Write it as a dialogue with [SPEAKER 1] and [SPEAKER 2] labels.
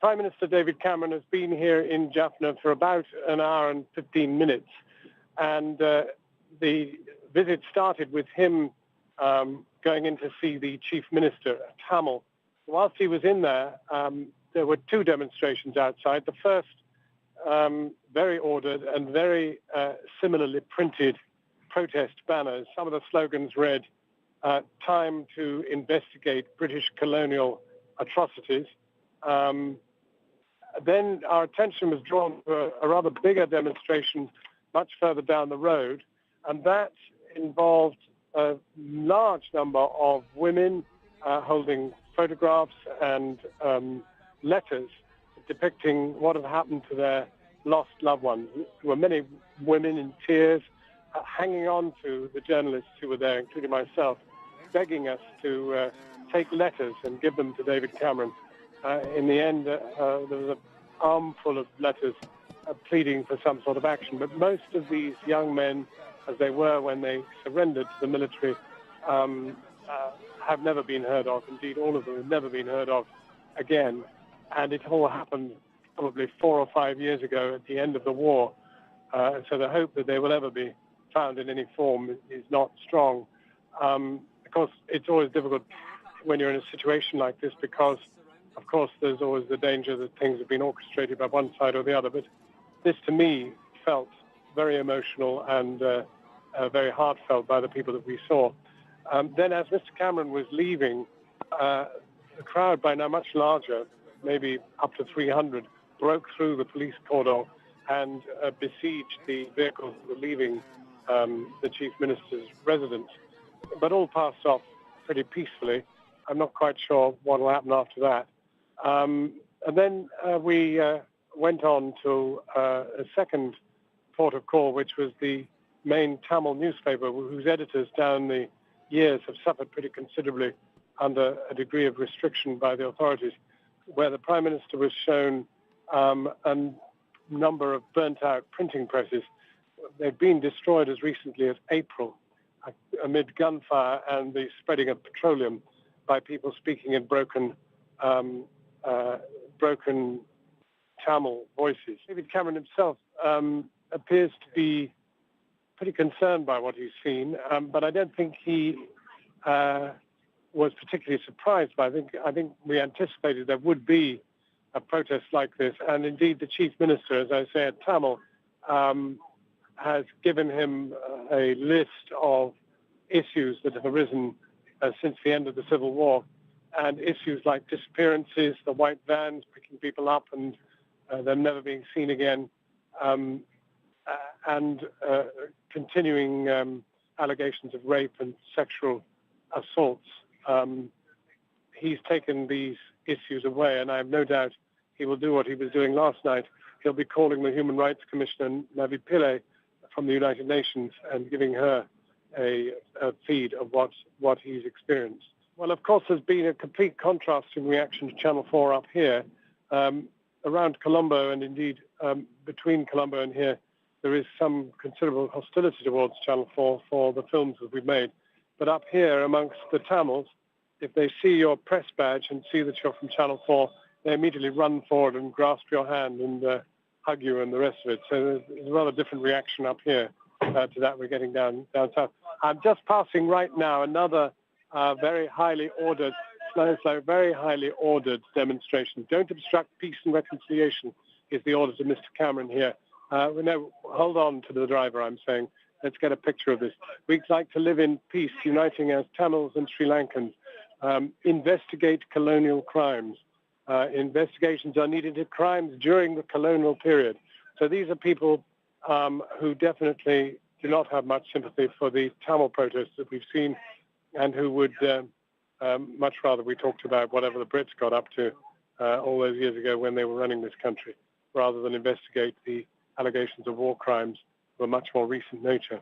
[SPEAKER 1] Prime Minister David Cameron has been here in Jaffna for about an hour and 15 minutes. And the visit started with him going in to see the Chief Minister, Tamil. Whilst he was in there, there were two demonstrations outside. The first, very ordered and very similarly printed protest banners. Some of the slogans read, "Time to investigate British colonial atrocities." Then our attention was drawn to a rather bigger demonstration much further down the road, and that involved a large number of women holding photographs and letters depicting what had happened to their lost loved ones. There were many women in tears, hanging on to the journalists who were there, including myself, begging us to take letters and give them to David Cameron. In the end, there was an armful of letters pleading for some sort of action. But most of these young men, as they were when they surrendered to the military, have never been heard of. Indeed, all of them have never been heard of again. And it all happened probably 4 or 5 years ago at the end of the war. So the hope that they will ever be found in any form is not strong. Of course, it's always difficult when you're in a situation like this because, of course, there's always the danger that things have been orchestrated by one side or the other. But this, to me, felt very emotional and very heartfelt by the people that we saw. Then, as Mr. Cameron was leaving, the crowd, by now much larger, maybe up to 300, broke through the police cordon and besieged the vehicles that were leaving the Chief Minister's residence. But all passed off pretty peacefully. I'm not quite sure what will happen after that. And then we went on to a second port of call, which was the main Tamil newspaper, whose editors down the years have suffered pretty considerably under a degree of restriction by the authorities, where the Prime Minister was shown a number of burnt-out printing presses. They've been destroyed as recently as April amid gunfire and the spreading of petroleum by people speaking in broken Tamil voices. David Cameron himself appears to be pretty concerned by what he's seen, but I don't think he was particularly surprised by it. I think we anticipated there would be a protest like this, and indeed the Chief Minister, as I say, at Tamil, has given him a list of issues that have arisen since the end of the Civil War, and issues like disappearances, the white vans picking people up and them never being seen again, and continuing allegations of rape and sexual assaults. He's taken these issues away, and I have no doubt he will do what he was doing last night. He'll be calling the Human Rights Commissioner, Navi Pillay, from the United Nations and giving her a feed of what he's experienced. Well, of course, there's been a complete contrast in reaction to Channel 4 up here. Around Colombo, and indeed between Colombo and here, there is some considerable hostility towards Channel 4 for the films that we've made. But up here, amongst the Tamils, if they see your press badge and see that you're from Channel 4, they immediately run forward and grasp your hand and hug you and the rest of it. So there's a rather different reaction up here to that we're getting down south. I'm just passing right now another very highly ordered, very highly ordered demonstration. Don't obstruct peace and reconciliation is the order to Mr. Cameron here. No, hold on to the driver, I'm saying. Let's get a picture of this. We'd like to live in peace, uniting as Tamils and Sri Lankans. Investigate colonial crimes. Investigations are needed into crimes during the colonial period. So these are people who definitely do not have much sympathy for the Tamil protests that we've seen, and who would much rather we talked about whatever the Brits got up to all those years ago when they were running this country, rather than investigate the allegations of war crimes of a much more recent nature.